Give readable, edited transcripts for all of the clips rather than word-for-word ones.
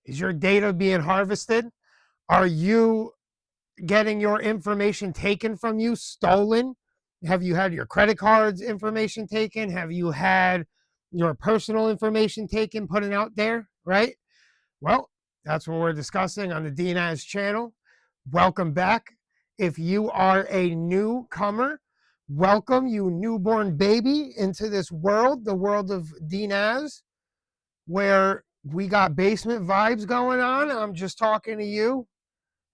Is your data being harvested? Are you getting your information taken from you, stolen? Have you had your credit cards information taken? Have you had your personal information taken, putting out there, right? Well, that's what we're discussing on the DNaz channel. Welcome back. If you are a newcomer, welcome, you newborn baby, into this world, the world of DNaz, where we got basement vibes going on. I'm just talking to you.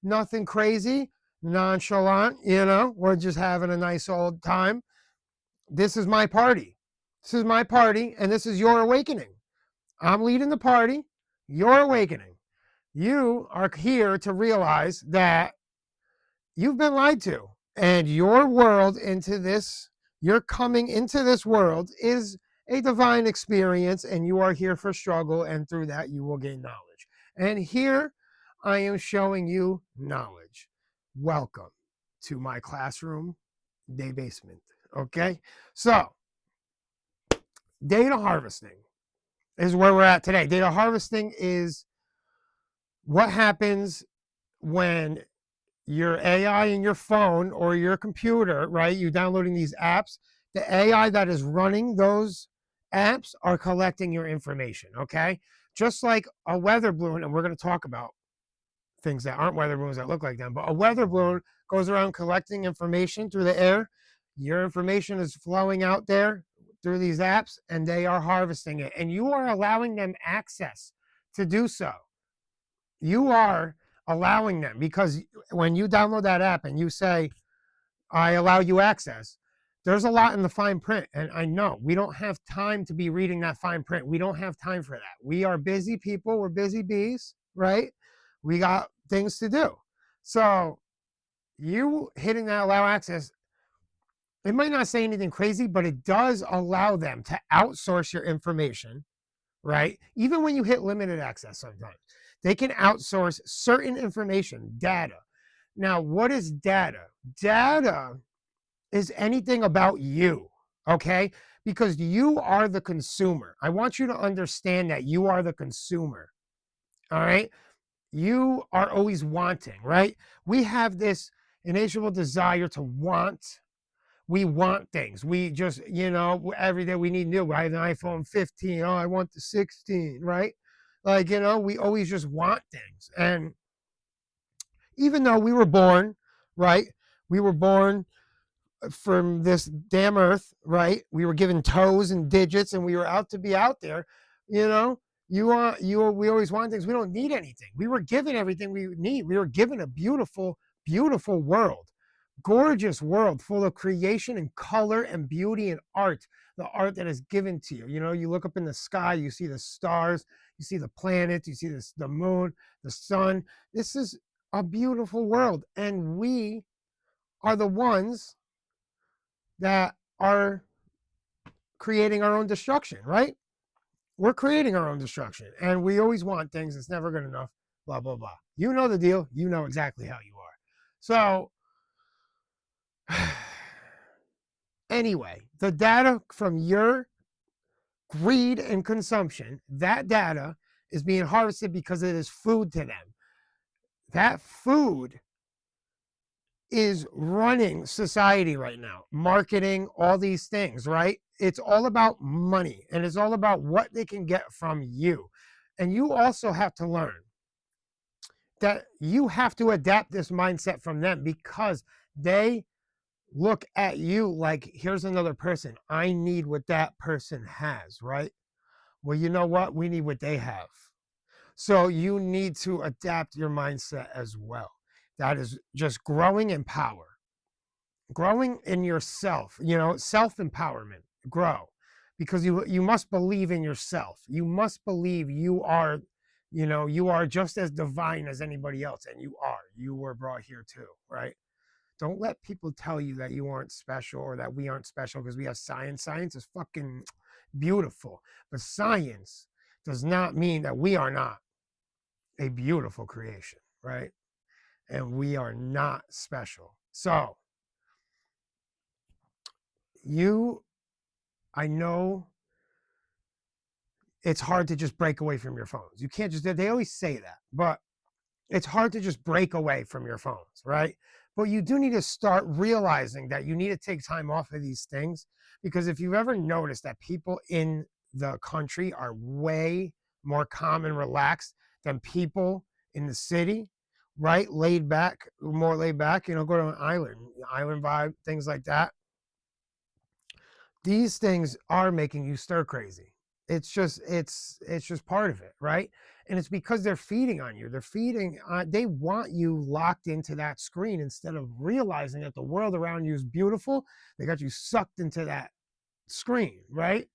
Nothing crazy, nonchalant, we're just having a nice old time. This is my party. This is my party, and this is your awakening. I'm leading the party, your awakening. You are here to realize that you've been lied to, and your world into this, you're coming into this world is a divine experience, and you are here for struggle, and through that you will gain knowledge. And here I am showing you knowledge. Welcome to my classroom, day basement. Okay, so data harvesting is where we're at today. Data harvesting is what happens when your AI in your phone or your computer, right? You downloading these apps, the AI that is running those apps are collecting your information, okay? Just like a weather balloon, and we're going to talk about things that aren't weather balloons that look like them, but a weather balloon goes around collecting information through the air. Your information is flowing out there through these apps, and they are harvesting it, and you are allowing them access to do so. You are allowing them, because when you download that app and you say, I allow you access, there's a lot in the fine print. And I know we don't have time to be reading that fine print. We don't have time for that. We are busy people. We're busy bees, right? We got things to do. So you hitting that allow access, it might not say anything crazy, but it does allow them to outsource your information, right? Even when you hit limited access sometimes, they can outsource certain information, data. Now, what is data? Data is anything about you, okay? Because you are the consumer. I want you to understand that you are the consumer, all right? You are always wanting, right? We have this insatiable desire to want. We want things. We just, every day we need new. I have an iPhone 15. Oh, I want the 16, right? Like, we always just want things. And even though we were born, right? We were born from this damn earth, right? We were given toes and digits, and we were out to be out there. You know, we always want things. We don't need anything. We were given everything we need. We were given a beautiful, beautiful world, gorgeous world full of creation and color and beauty and art. The art that is given to you. You look up in the sky, you see the stars, you see the planets, you see the moon, the sun. This is a beautiful world, and we are the ones that are creating our own destruction, right? We're creating our own destruction, and we always want things. It's never good enough, blah, blah, blah. You know the deal. You know exactly how you are. So, anyway, the data from your greed and consumption, that data is being harvested because it is food to them. That food is running society right now, marketing, all these things, right? It's all about money, and it's all about what they can get from you. And you also have to learn that you have to adapt this mindset from them, because they look at you like, here's another person. I need what that person has, right? Well, you know what? We need what they have. So you need to adapt your mindset as well. That is just growing in power, growing in yourself, self-empowerment. Grow, because you must believe in yourself. You must believe you are, you are just as divine as anybody else, and you were brought here too, right? Don't let people tell you that you aren't special, or that we aren't special because we have science. Science is fucking beautiful, but science does not mean that we are not a beautiful creation, right? And we are not special. So I know it's hard to just break away from your phones. You can't just, they always say that, but it's hard to just break away from your phones, right? But you do need to start realizing that you need to take time off of these things, because if you've ever noticed that people in the country are way more calm and relaxed than people in the city, right? Laid back, more laid back, go to an island vibe, things like that. These things are making you stir crazy. It's just part of it, right? And it's because they're feeding on you. They're feeding they want you locked into that screen instead of realizing that the world around you is beautiful. They got you sucked into that screen, right?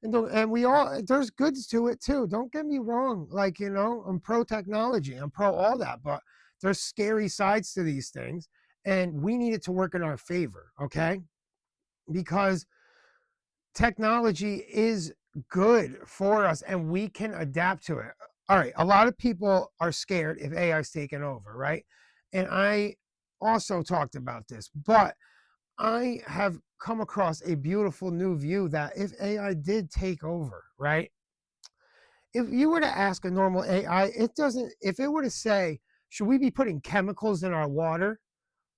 And we all, there's goods to it too, don't get me wrong. Like, I'm pro technology, I'm pro all that, but there's scary sides to these things, and we need it to work in our favor, okay? Because technology is good for us and we can adapt to it. All right, a lot of people are scared if AI is taking over, right? And I also talked about this, but I have come across a beautiful new view that if AI did take over, right? If you were to ask a normal AI, it doesn't, if it were to say, should we be putting chemicals in our water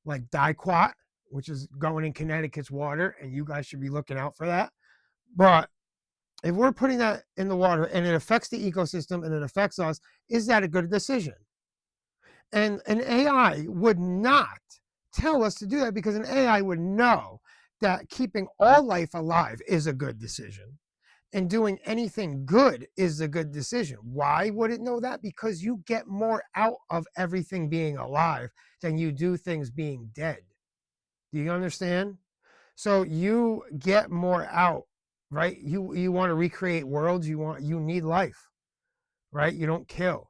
like diquat, which is going in Connecticut's water, and you guys should be looking out for that. But if we're putting that in the water and it affects the ecosystem and it affects us, is that a good decision? And an AI would not tell us to do that, because an AI would know that keeping all life alive is a good decision and doing anything good is a good decision. Why would it know that? Because you get more out of everything being alive than you do things being dead. Do you understand? So you get more out, right? You want to recreate worlds, you need life, right? You don't kill.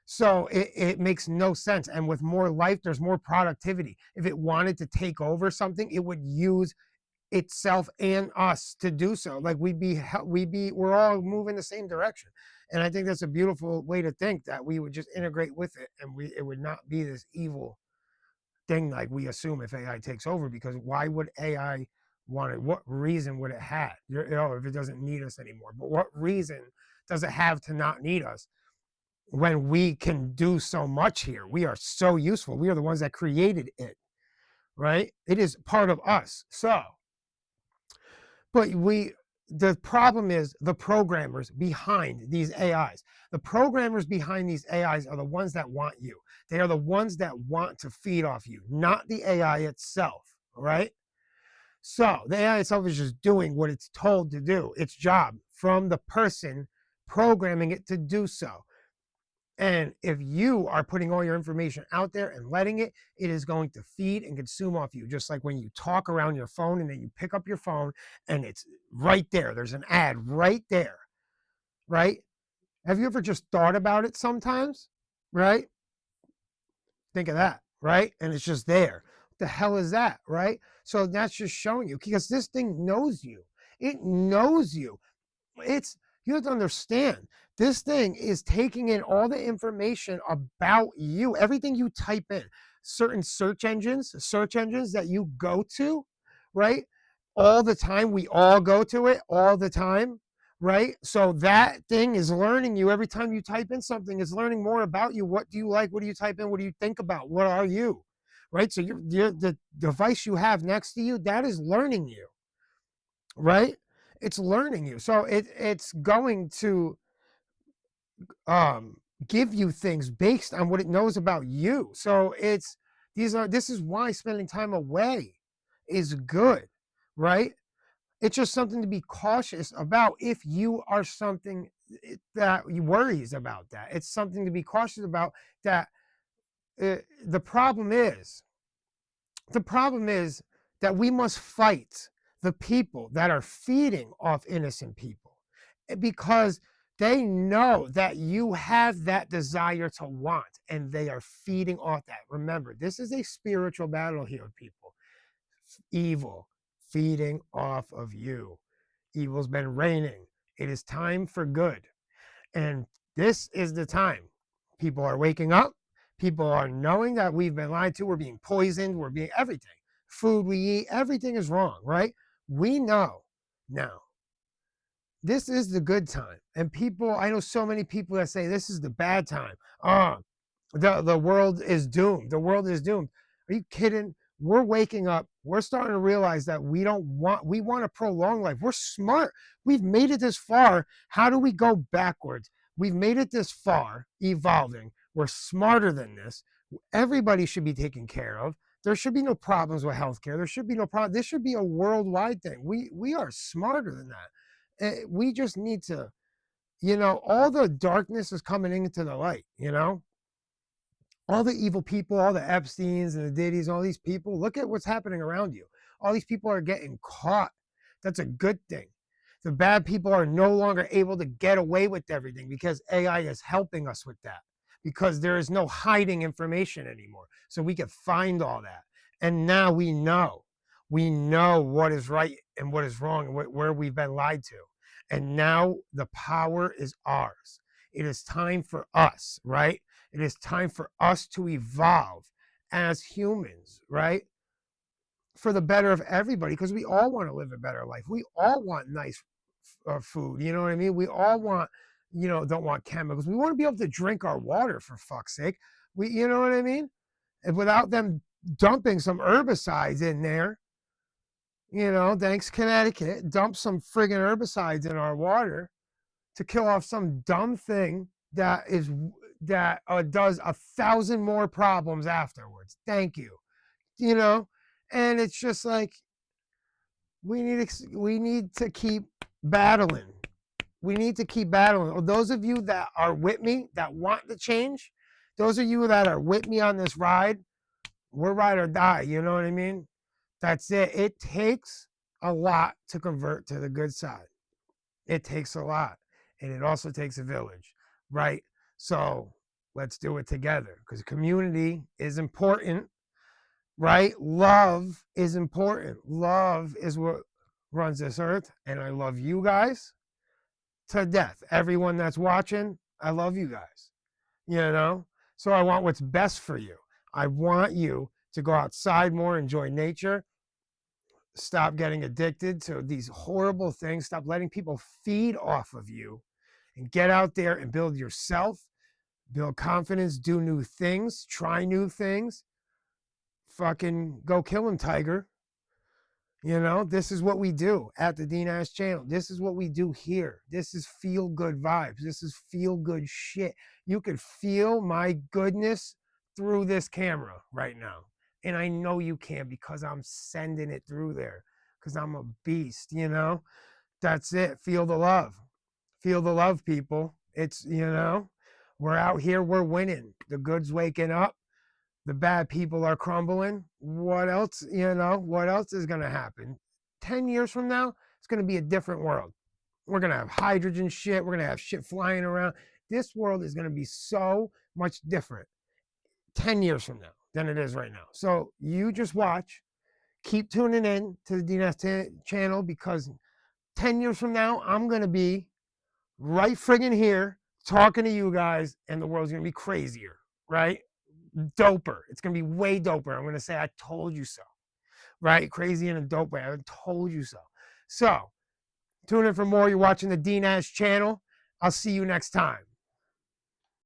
So it makes no sense. And with more life, there's more productivity. If it wanted to take over something, it would use itself and us to do so. Like we're all moving the same direction. And I think that's a beautiful way to think, that we would just integrate with it, and it would not be this evil thing like we assume if AI takes over. Because why would AI want it? What reason would it have? If it doesn't need us anymore. But what reason does it have to not need us when we can do so much here? We are so useful. We are the ones that created it, right? It is part of us. So, but the problem is the programmers behind these AIs. The programmers behind these AIs are the ones that want you. They are the ones that want to feed off you, not the AI itself, right? So the AI itself is just doing what it's told to do, its job, from the person programming it to do so. And if you are putting all your information out there and letting it, it is going to feed and consume off you. Just like when you talk around your phone and then you pick up your phone and it's right there. There's an ad right there, right? Have you ever just thought about it sometimes, right? Think of that, right? And it's just there. What the hell is that, right? So that's just showing you, because this thing knows you. It knows you. You have to understand, this thing is taking in all the information about you, everything you type in. Certain search engines that you go to, right? All the time. We all go to it all the time, right? So that thing is learning you every time you type in something. It's learning more about you. What do you like? What do you type in? What do you think about? What are you? Right? So the device you have next to you, that is learning you, right? It's learning you. So it's going to um give you things based on what it knows about you. So this is why spending time away is good, right? It's just something to be cautious about if you are something that worries about that. It's something to be cautious about. That the problem is that we must fight the people that are feeding off innocent people, because they know that you have that desire to want, and they are feeding off that. Remember, this is a spiritual battle here, people. Evil feeding off of you. Evil's been reigning. It is time for good. And this is the time. People are waking up. People are knowing that we've been lied to. We're being poisoned. We're being everything. Food we eat, everything is wrong, right? We know now. This is the good time. And people, I know so many people that say this is the bad time. Oh, the world is doomed. The world is doomed. Are you kidding? We're waking up. We're starting to realize that we want to prolong life. We're smart. We've made it this far. How do we go backwards? We've made it this far, evolving. We're smarter than this. Everybody should be taken care of. There should be no problems with healthcare. There should be no problem. This should be a worldwide thing. We are smarter than that. We just need to, all the darkness is coming into the light, all the evil people, all the Epsteins and the Diddy's, all these people, look at what's happening around you. All these people are getting caught. That's a good thing. The bad people are no longer able to get away with everything because AI is helping us with that. Because there is no hiding information anymore. So we can find all that. And now we know. We know what is right and what is wrong and where we've been lied to. And now the power is ours. It is time for us, right? It is time for us to evolve as humans, right? For the better of everybody, because we all want to live a better life. We all want nice food. You know what I mean? We all want, don't want chemicals. We want to be able to drink our water, for fuck's sake. You know what I mean? And without them dumping some herbicides in there, thanks Connecticut, dump some friggin' herbicides in our water to kill off some dumb thing that does 1,000 more problems afterwards. Thank you. And it's just like we need to keep battling. We need to keep battling. Those of you that are with me, that want to change, those of you that are with me on this ride, we're ride or die. You know what I mean? That's it. It takes a lot to convert to the good side. It takes a lot. And it also takes a village, right? So let's do it together because community is important, right? Love is important. Love is what runs this earth. And I love you guys to death. Everyone that's watching, I love you guys, So I want what's best for you. I want you to go outside more, enjoy nature, stop getting addicted to these horrible things, stop letting people feed off of you, and get out there and build yourself, build confidence, do new things, try new things. Fucking go kill him, Tiger. This is what we do at the TheDnazChannel. This is what we do here. This is feel good vibes. This is feel good shit. You could feel my goodness through this camera right now. And I know you can because I'm sending it through there because I'm a beast, That's it. Feel the love. Feel the love, people. It's, we're out here. We're winning. The good's waking up. The bad people are crumbling. What else, what else is going to happen? 10 years from now, it's going to be a different world. We're going to have hydrogen shit. We're going to have shit flying around. This world is going to be so much different 10 years from now than it is right now. So you just watch. Keep tuning in to the TheDnazChannel because 10 years from now, I'm going to be right friggin' here talking to you guys and the world's going to be crazier, right? Doper. It's going to be way doper. I'm going to say, I told you so, right? Crazy in a dope way. I told you so. So tune in for more. You're watching the TheDnazChannel. I'll see you next time.